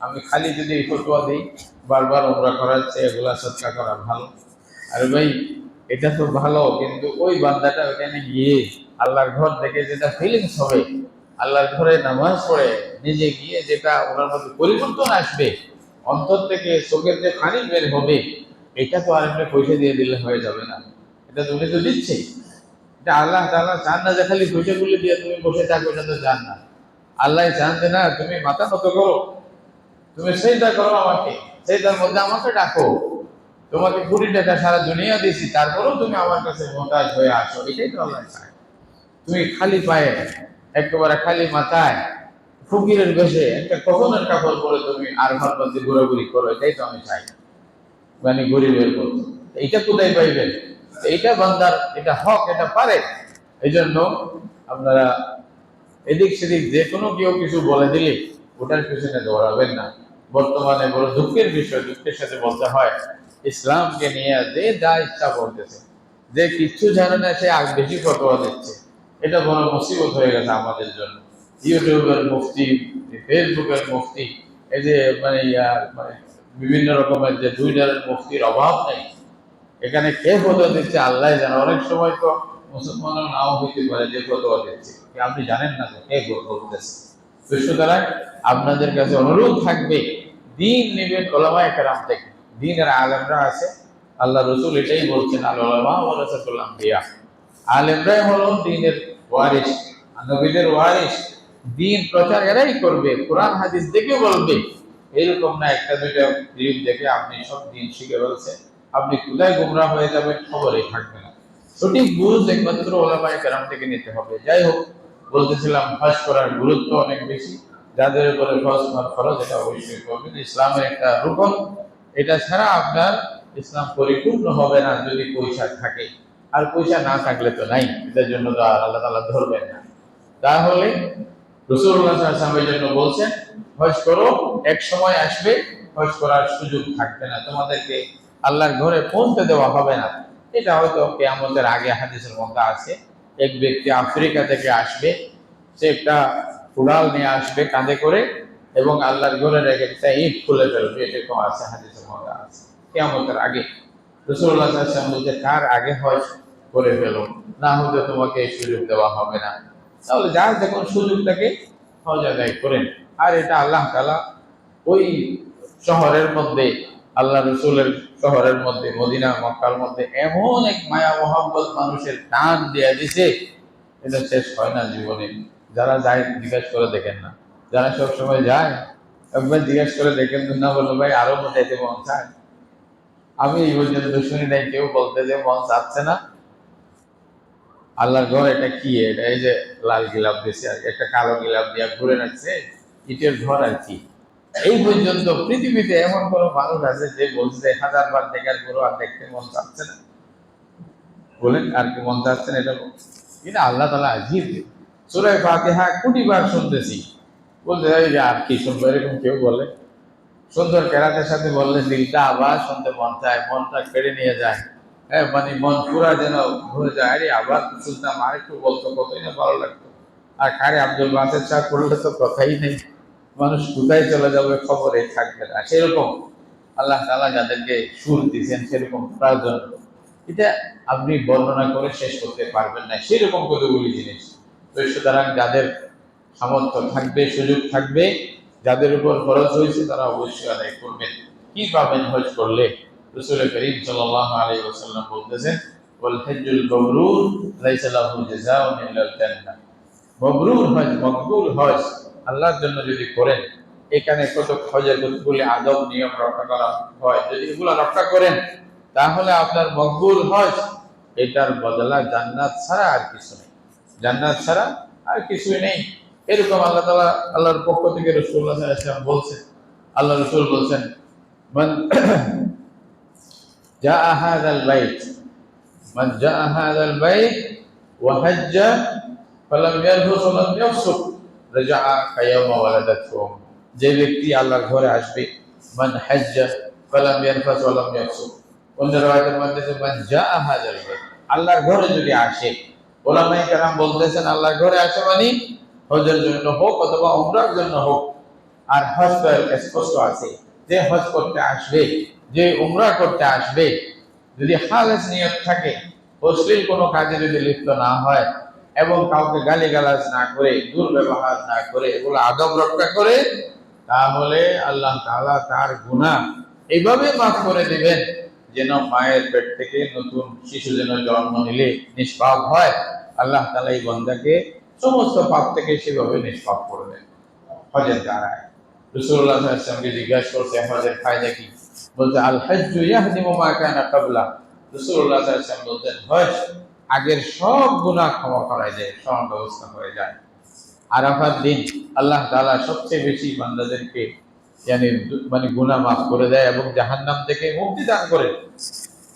আমি খালি যদি এই ফতোয়া দিই বারবার উমরা করার চেয়ে এগুলা সদকা করা ভালো, আরে ভাই এটা তো ভালো, কিন্তু ওই বান্দাটা ওখানে গিয়ে আল্লাহর ঘর দেখে যেটা ফিলিংস হবে, আল্লাহর ঘরে নামাজ পড়ে নিজে গিয়ে যেটা ওনার মধ্যে পরিবর্তন আসবে, অন্তর থেকে চোখের যে পানি বের হবে, এটা তো আর এমনি পয়সা দিয়ে দিলে হয়ে যাবে না। এটা তুমি তো দিচ্ছি, এটা আল্লাহ তাআলা চান না যে খালি পয়সাগুলো দিয়ে তুমি বসে থাকো, এটা তো চান না। আল্লাহ চান যে না, তুমি মাথা নত করো, তুমি সেইটা করো, আমাকে সেইটার মধ্যে আমাকে ডাকো। তোমাকে 20 টাকা সারা দুনিয়া দিয়েছি, তারপরেও তুমি আমার কাছে মোহতাজ হয়ে আসো, এটাই তো আল্লাহ চায়। তুমি খালি পায়ে, একেবারে খালি মাথায়, ফকিরের বেশে একটা কফনের কাপড় পরে তুমি আর ঘর মধ্যে ঘোরাঘুরি করো, এটাই তো আমি চাই। মানে গরিবের মতো এইটা কোথায় পাইবেন? এইটা বান্দার, এটা হক, এটা পারে। এই জন্য আপনারা এদিক সেদিক যে কোনো কেউ কিছু বলে দিলে ওটার পিছনে দৌড়াবেন না। বর্তমানে বড় দুঃখের বিষয়, দুঃখের সাথে বলতে হয়, ইসলামকে নিয়ে যে যা ইচ্ছা বলতেছে, যে কিচ্ছু জানে না সে আগ বেশি ফতোয়া দিচ্ছে। এটা বড় মুসিবত হয়ে গেছে আমাদের জন্য। ইউটিউবের মুফতি, ফেসবুকের মুফতি, এই যে মানে মানে বিভিন্ন রকমের যে টুইটারের মুফতির অভাব নেই। এখানে কে ফতোয়া দিচ্ছে আল্লাহ জানে। অনেক সময় তো মুসলমানও নাও হইতে পারে যে ফতোয়া দিচ্ছে, আপনি জানেন না যে কে বলতেছে। তো সুতরাং আপনাদের কাছে অনুরোধ থাকবে, দিন নেবেন ওলামায়ে কেরাম থেকে। দিনের আলেমরা আছে, আল্লাহ রসুল এটাই বলছেন, আল উলামা ওয়ারাসাতুল আমবিয়া। আলেমরাই হলো দিনের ওয়ারিস, নবীদের ওয়ারিস। দিন প্রচার এরাই করবে, কোরআন হাদিস দেখে বলবে। এরকম না একটা দুইটা ক্লিপ দেখে আপনি সব দিন শিখে ফেলছেন, আপনি কোথায় গুমরাহ হয়ে যাবেন খবরই থাকবে না। সঠিক বুঝ একমাত্র ওলামায়ে কেরাম থেকে নিতে হবে। যাই হোক, বলতেছিলাম হজ করার গুরুত্ব অনেক বেশি। যাদের উপরে হজ ফরজ, এটা অবশ্যই করবেন, ইসলামের একটা রুকন। এটা ছাড়া আপনার ইসলাম পরিপূর্ণ হবে না যদি পয়সা থাকে। আর পয়সা না থাকলে তো নাই, এটার জন্য তো আর আল্লাহ তাআলা ধরবেন না। তাহলে রাসূলুল্লাহ সাল্লাল্লাহু আলাইহি ওয়াসাল্লামের জন্য বলছেন, হজ করো, এক সময় আসবে হজ করার সুযোগ থাকবে না, তোমাদেরকে আল্লাহর ঘরে পৌঁছতে দেওয়া হবে না। এটা হয়তো কিয়ামতের আগে হাদিসের মধ্যে আছে, এক ব্যক্তি আফ্রিকা থেকে আসবে, সে একটা কুড়াল নিয়ে আসবে কাঁধে করে, এবং আল্লাহর ঘরে রেখে একটা ইট খুলে ফেলবে, এরকম আছে হাদিসের মধ্যে আছে কিয়ামতের আগে। রাসূলুল্লাহ সাল্লাল্লাহু আলাইহি ওয়াসাল্লাম বলছে, কার আগে হজ করে ফেলো, না হলে তোমাকে এই সুযোগ দেওয়া হবে না। তাহলে যার যখন সুযোগ থাকে হজ আদায় করেন। আর এটা আল্লাহ তাআলা ওই শহরের মধ্যে, আল্লাহ রসুলের শহরের মধ্যে, মদিনা মক্কার মধ্যে এমন এক মায়া মোহাম্মত মানুষের টান দিয়ে দিছে, এটা শেষ হয় না জীবনে। যারা যায় জিজ্ঞাসা করে দেখেন না, যারা সব সময় যায় একবার জিজ্ঞাসা করে দেখেন না, বললো ভাই আরো মোটাইতে মন চায়। আমি এই পর্যন্ত শুনি নাই কেউ বলতে যে মন চাচ্ছে না। আল্লাহর ঘর এটা কি? এটা এই যে লাল গিলাপ দিয়েছে আর একটা কালো গিলাপ দিয়ে ঘুরে রাখছে, ইটের ঘর আর কি। এই পর্যন্ত পৃথিবীতে এমন কোন মানুষ আছে যে বলছে 1000 বার দেখার পরও আর দেখতে মন চাচ্ছে না? বলেন আর কি মন চাচ্ছে না? এটা আল্লাহ তাআলা আজিব। সূরা ফাতিহা কোটি বার শুনতেছি, বলতে চাই যে আর কি শুনবো, এরকম কেউ বলে। সুন্দর কেরাতের সাথে বললে দিলটা আবার শুনতে মন চায়, মনটা কেড়ে নিয়ে যায়। হ্যাঁ, মানে মন পুরা যেন ঘুরে যায়, আরে আবার শুনতাম, আর একটু বলতো, কতই না ভালো লাগতো। আর কারে আব্দুল বাসের শাহ পড়লে তো কথাই নেই, মানুষ কোথায় চলে যাবে খবরে থাকবে না। সেরকম আল্লাহ তাআলা যাদেরকে সুর দিয়েছেন সেরকম প্রয়োজন, এটা আপনি বর্ণনা করে শেষ করতে পারবেন না, সেরকম কতগুলি জিনিস। তো সুতরাং যাদের সামর্থ্য থাকবে, সুযোগ থাকবে, যাদের উপর খরচ হয়েছে তারা অবশ্যই আদায় করবেন। কি পাবেন হজ করলে? রাসূল করিম সাল্লাল্লাহু আলাইহি ওয়াসাল্লাম বলতেছেন, ওয়াল হজ্জুল মাবরুর লাইসা লাহু জাযাউন ইল্লাল জান্নাহ। মবরুর হজ, মকবুল হজ আল্লাহর জন্য যদি করেন, এখানে কত হজের কতগুলি আদব নিয়ম রক্ষা করা হয়, যদি এগুলো রক্ষা করেন তাহলে আপনার মকবুল হজ, এটার বদলা জান্নাত ছাড়া আর কিছু নেই। জান্নাত ছাড়া আর কিছুই নেই। এরকম আল্লাহ তাআলা, আল্লাহর পক্ষ থেকে রাসূলুল্লাহ সাল্লাল্লাহু আলাইহি ওয়াসাল্লাম বলছেন, আল্লাহ রাসূল বলছেন, মান জাআ হাযাল বাইত, মান জাআ হাযাল বাইত ওয়া হাজ্জা ফালাম ইয়ারফুস ওয়া লাম ইয়াফসুক রাজাআ কায়ামা ওয়ালাদাতহু। যে ব্যক্তি আল্লাহর ঘরে আসবে, মান হাজ্জা ফালাম ইয়ারফুস ওয়া লাম ইয়াফসুক। অন্য রাওয়ায়াতের মধ্যে আছে মান জাআ হাযাল বাইত, আল্লাহর ঘরে যদি আসে। ওলামায়ে কেরাম বলতেছেন আল্লাহর ঘরে আসে মানে হজের জন্য হোক অথবা উমরার জন্য হোক। আর হজ তো স্পষ্ট আছে, যে হজ করতে আসবে, যে উমরা করতে আসবে, যদি খালেস নিয়ত থাকে, অশ্লীল কোনো কাজে যদি লিপ্ত না হয় এবং কাউকে গালিগালাজ না করে, দুর্ব্যবহার না করে, এগুলো আদব রক্ষা করে, তাহলে আল্লাহ তাআলা তার গুনাহ এইভাবে মাফ করে দিবেন যেন মায়ের পেট থেকে নতুন শিশু যেন জন্ম নিলে নিষ্পাপ হয়, আল্লাহ তাআলা এই বান্দাকে সমস্ত পাপ থেকে সেভাবে নিষ্পাপ করে দেন হজের দ্বারায়। রাসূলুল্লাহ সাল্লাল্লাহু আলাইহি ওয়াসাল্লামকে জিজ্ঞাসা করছে হজের ফায়দা কি? বলতে আল হজ্জু ইয়াহদিমু মা কানা ক্বাবলা। রাসূলুল্লাহ সাল্লাল্লাহু আলাইহি ওয়াসাল্লাম বলতেন হজ আগের সব গুনাহ ক্ষমা করা যায়, সব ব্যবস্থা হয়ে যায়। আরাফার দিন আল্লাহ তাআলা সবচেয়ে বেশি বান্দাদেরকে মানে গুনাহ মাফ করে দেয় এবং জাহান্নাম থেকে মুক্তি দান করে।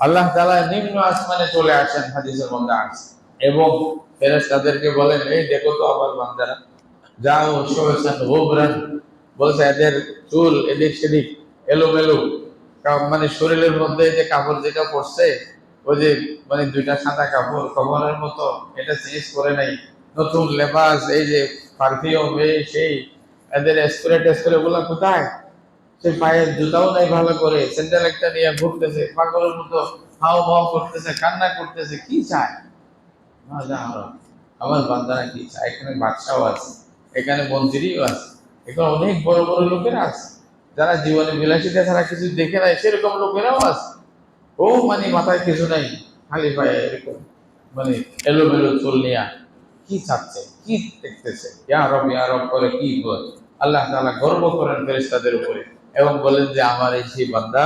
আল্লাহ তাআলা নিম্ন আসমানে চলে আসেন, হাদিসের মধ্যে আছে, এবং ফেরেশতাদেরকে বলেন, এই দেখো তো আমার বান্দারা, যাও শোয়সান গুবরান, বলছে এদের চুল এদিক সেদিক এলোমেলো, মানে শরীরের মধ্যে যে কাপড় যেটা পরছে, ওই যে মানে দুইটা সাদা কাপড় কবরের মতো, এটা চেঞ্জ করে নাই, নতুন লেবাস, এই যে পারফিউম, এই সেই, এদের স্প্রে টেস্প্রে গুলা কোথায়? সে পায়ের জুতাও নাই ভালো করে, স্যান্ডেল একটা নিয়ে ঘুরতেছে পাগলের মতো, হাও মাও করতেছে, কান্না করতেছে, কি চায়? না জানো আমার বান্দারা কি চায়? এখানে বাদশাও আছে, এখানে মন্ত্রীও আছে, এখানে অনেক বড় বড় লোকেরা আছে, যারা জীবনে বিলাসিতা ছাড়া কিছু দেখে নাই, সেরকম লোকেরাও আছে। ও মানে মাথায় কিছু নাই, খালি পায়ে এরকম মানে এলোমেলো চুল নিয়া কি চাচ্ছে, কি দেখতেছে, ইয়া রব করে কি বলে। আল্লাহ তাআলা গর্ব করেন ফেরেশতাদের উপরে এবং বলেন যে আমার এই সেই বান্দা,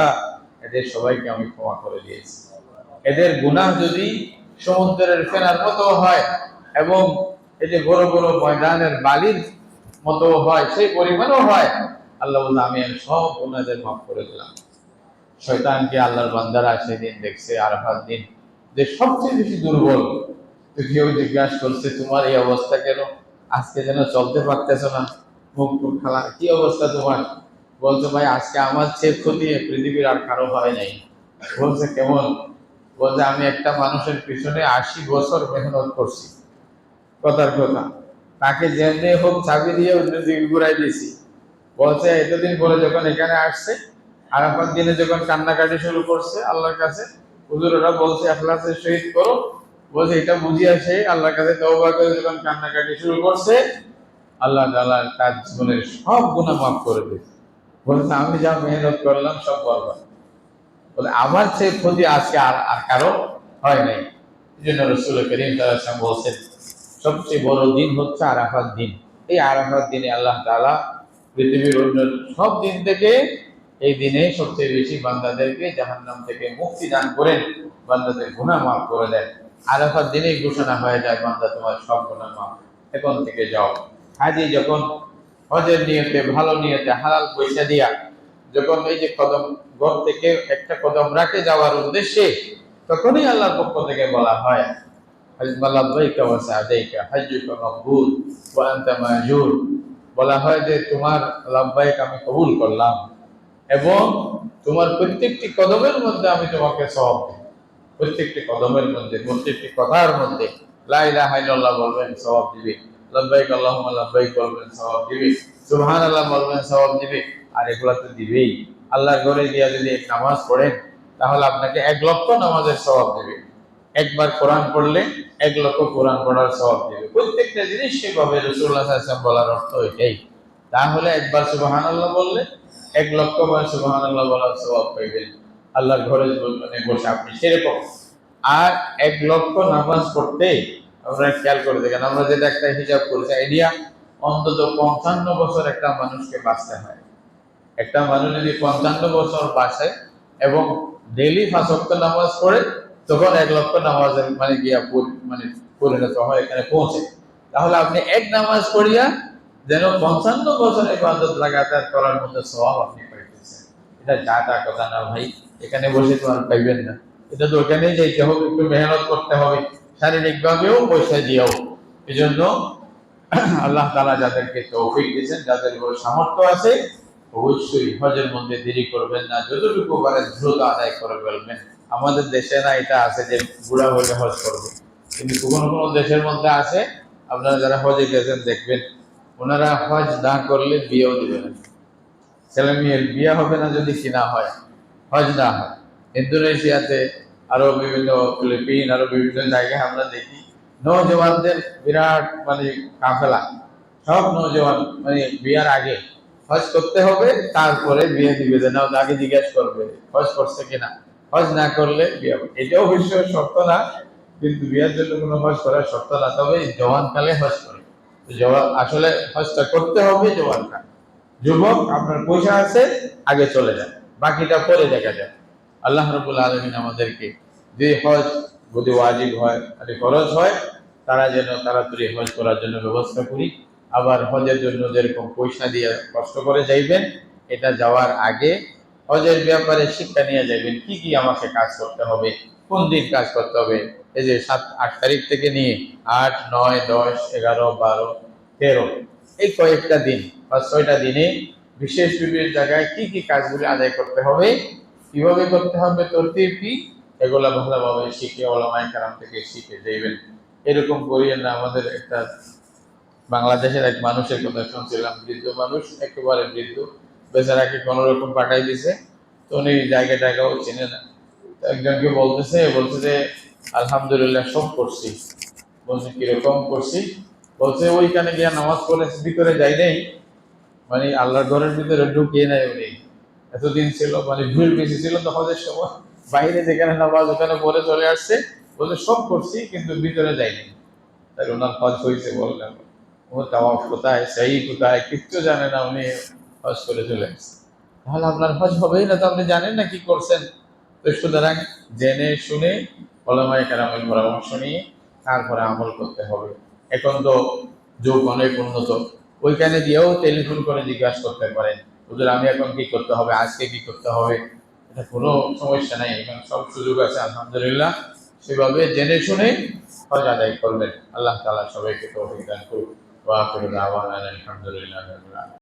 এদের সবাইকে আমি ক্ষমা করে দিয়েছি। এদের গুনাহ যদি সমুদ্রের ফেনার মতো হয় এবং এই যে বড় বড় ময়দানের বালির মতো হয়, সেই পরিমাণও হয়, আল্লাহ বলল আমি সব গুনাহদের মাফ করে দিলাম। শয়তানকে আল্লাহর বান্দারা সেদিন দেখছে আরাফাত দিন যে সবচেয়ে বেশি দুর্বল। তো কেউ জিজ্ঞাসা করছে তোমার এই অবস্থা কেন? আজকে যেন চলতে পারতেছো না, মুখ টুক খালা, কি অবস্থা তোমার? বলছে ভাই আজকে আমার চেয়ে ক্ষতি পৃথিবীর আর কারো হয় নাই। বলছে কেমন? বলছে আমি একটা মানুষের পিছনে ৮০ বছর মেহনত করছি, কথার কথা, তাকে যেমনি হোক চাবি দিয়ে অন্যদিকে ঘুরাই দিয়েছি। বলছে এতদিন পরে যখন এখানে আসছে, আরাফাত দিনে যখন কান্নাকাটি শুরু করছে আল্লাহর কাছে, হুজুররা বলছে ইখলাসের সহিত করো, বলছে এটা বুঝিয়ে সে আল্লাহর কাছে তওবা করে যখন কান্নাকাটি শুরু করছে, আল্লাহ তাআলা তার জীবনের সব গুনাহ মাফ করে দিয়েছে। বলছে আমি যা মেহনত করলাম সব বরবাদ। বলে আমার চেয়ে ক্ষতি আজকে আর আর কারো হয় নাই। এই জন্য রাসূল করিম সাল্লাল্লাহু আলাইহি ওয়াসাল্লাম বলছেন সবচেয়ে বড় দিন হচ্ছে আরাফাত দিন। এই আরাফাত দিনে আল্লাহ তাআলা পৃথিবীর অন্য সব দিন থেকে এই দিনে সবচেয়ে বেশি বান্দাদেরকে জাহান্নাম থেকে মুক্তি দান করেন, বান্দাদের গুনাহ মাফ করে দেন। আরাফাত দিনেই ঘোষণা হয়ে যায় বান্দা তোমার সব গুনাহ মাফ, এখন থেকে যাও। হাজী যখন হজের নিয়তে, ভালো নিয়তে, হালাল পয়সা দিয়া যখন এই যে কদম ঘর থেকে একটা কদম রাখে যাওয়ার উদ্দেশ্যে, তখনই আল্লাহর পক্ষ থেকে বলা হয় লাব্বাইকা ওয়া সা'দাইকা হাজ্জুকা মাকবুল ওয়া আনতা মাজুর। বলা হয় যে তোমার লাব্বাইক আমি কবুল করলাম এবং তোমার প্রত্যেকটি কদমের মধ্যে আমি তোমাকে সওয়াব দেব। প্রত্যেকটি কদমের মধ্যে, প্রত্যেকটি কথার মধ্যে লা ইলাহা ইল্লাল্লাহ বলবেন, সওয়াব দিবে। লব্বাইক আল্লাহুম্মা লব্বাইক বলবেন, সওয়াব দিবে। সুবহানাল্লাহ বলবেন, সওয়াব দিবে। আর এগুলা তো দিবেই। আল্লাহর ঘরে গিয়া যদি এক নামাজ পড়েন তাহলে আপনাকে 1,00,000 নামাজের সওয়াব দিবে। একবার কোরআন পড়লে 1,00,000 কোরআন পড়ার সওয়াব দিবে। প্রত্যেকটা জিনিস সেভাবে রাসূলুল্লাহ সাল্লাল্লাহু আলাইহি ওয়াসাল্লাম বলার অর্থ এটাই। তাহলে একবার সুবহানাল্লাহ বললে 1,00,000 বার সুবহানাল্লাহ বলার সওয়াব পাইবেন আল্লাহর ঘরে বসে আপনি সেরকম। আর 1,00,000 নামাজ পড়তে আমরা খেয়াল করে দেখেন, আমরা যেটা একটা হিসাব করেছি আইডিয়া, অন্তত 55 বছর একটা মানুষকে বাঁচতে হয়। একটা মানুষ যদি 55 বছর বাঁচে এবং ডেইলি 5 ওয়াক্ত নামাজ পড়ে, তখন 1,00,000 নামাজের মানে গিয়া মানে পরিণত হয়, এখানে পৌঁছে। তাহলে আপনি এক নামাজ পড়িয়া যেন 55 বছর ইবাদত লাগাতার করার মতো সওয়াব আপনি পাইতেছেন। এটা যা তা কথা না ভাই, এখানে বসে তো আর পাইবেন না। এটা তো ওখানেই যাইতে হবে, একটু মেহনত করতে হবে, শারীরিকভাবেও পয়সা দিয়েও। এই জন্য আল্লাহ তাআলা যাদেরকে তৌফিক দিয়েছেন, যাদের উপর সামর্থ্য আছে, অবশ্যই হজের মধ্যে দেরি করবেন না, যতটুকু পারেন দ্রুত আদায় করে ফেলবেন। আমাদের দেশে না এটা আছে যে বুড়া হলে হজ করবে, কিন্তু কোনো কোনো দেশের মধ্যে আছে, আপনারা যারা হজে গেছেন দেখবেন, ওনারা হজ না করলে বিয়েও দিবে না। ছেলে মেয়ের বিয়ে হবে না যদি কিনা হয়, হজ না হয়। ইন্দোনেশিয়াতে, আরো বিভিন্ন ফিলিপিন, আরো বিভিন্ন জায়গায় আমরা দেখি নৌজওয়ানদের বিরাট মানে কাফেলা, সব নৌজওয়ান মানে বিয়ার আগে হজ করতে হবে, তারপরে বিয়ে দিবে। যে নাও আগে জিজ্ঞেস করবে হজ করছে কিনা, হজ না করলে বিয়ে হবে। এটাও অবশ্য শর্ত না, কিন্তু বিয়ের জন্য কোনো হজ করার শর্ত না, তবে জওয়ান কালে হজ করে। জওয়ান আসলে হজটা করতে হবে জওয়ান কালে। যুবক আপনার পয়সা আছে, আগে চলে যান, বাকিটা পরে দেখা যায়। আল্লাহ রাব্বুল আলামিন আমাদেরকে যে হজ যদি ওয়াজিব হয় আর ফরজ হয়, তারা যেন তাড়াতাড়ি হজ করার জন্য ব্যবস্থা করি। আবার হজের জন্য যেরকম পয়সা দিয়ে কষ্ট করে যাইবেন, এটা যাওয়ার আগে হজের ব্যাপারে শিক্ষা নিয়ে যাবেন, কি কি আমাকে কাজ করতে হবে, কোন দিন কাজ করতে হবে। এই যে 7-8 তারিখ থেকে নিয়ে 8, 9, 10, 11, 12, 13 এই কয়েকটা দিন বা 6টা দিনে বিশেষ বিশেষ জায়গায় কি কি কাজগুলি আদায় করতে হবে, কিভাবে করতে হবে, তরতিব কি, এগুলা ভালোভাবে শিখে ওলামায়ে কেরাম থেকে শিখে যাইবেন। এরকম করিয়ে না। আমাদের একটা বাংলাদেশের এক মানুষের কথা শুনছিলাম, বৃদ্ধ মানুষ, একেবারে বৃদ্ধ, বেচারাকে কোন রকম পাঠাই দিছে, তো উনি জায়গা টায়গাও চেনে না। তো একজনকে বলছে যে আলহামদুলিল্লাহ সব করছি। বলছে কিরকম করছি, বলছে ওইখানে গিয়া নামাজ পড়ে ভিতরে যাই নাই, মানে আল্লাহর ঘরের ভিতরে ঢুকিয়ে নাই উনি। এতদিন ছিল মানে ভিড় বেশি ছিল তো হজের সময়, বাইরে যেখানে নামাজ ওখানে পরে চলে আসছে, বলছে সব করছি কিন্তু ভিতরে যাইনি। তাই ওনার হজ হয়েছে বললেন। ও তাওয়াফ কোথায়, সেই কোথায়, কিচ্ছু জানে না, উনি হজ করে চলে আসছে। তাহলে আপনার হজ হবেই না, তো আপনি জানেন না কি করছেন। তো সুতরাং জেনে শুনে ওলামায়ে কেরামের পরামর্শ নিয়ে তারপরে আমল করতে হবে। এখন তো যুগ অনেক উন্নত, ওইখানে গিয়েও টেলিফোন করে জিজ্ঞাসা করতে পারেন, হুজুর আমি এখন কি করতে হবে, আজকে কি করতে হবে। এটা কোনো সমস্যা নাই, এখন সব সুযোগ আছে আলহামদুলিল্লাহ। সেভাবে জেনে শুনে হজ আদায় করবেন। আল্লাহ তাআলা সবাইকে তৌফিক দান করুন। ওয়া আখিরু দাওয়ানা আলহামদুলিল্লাহি রাব্বিল আলামিন।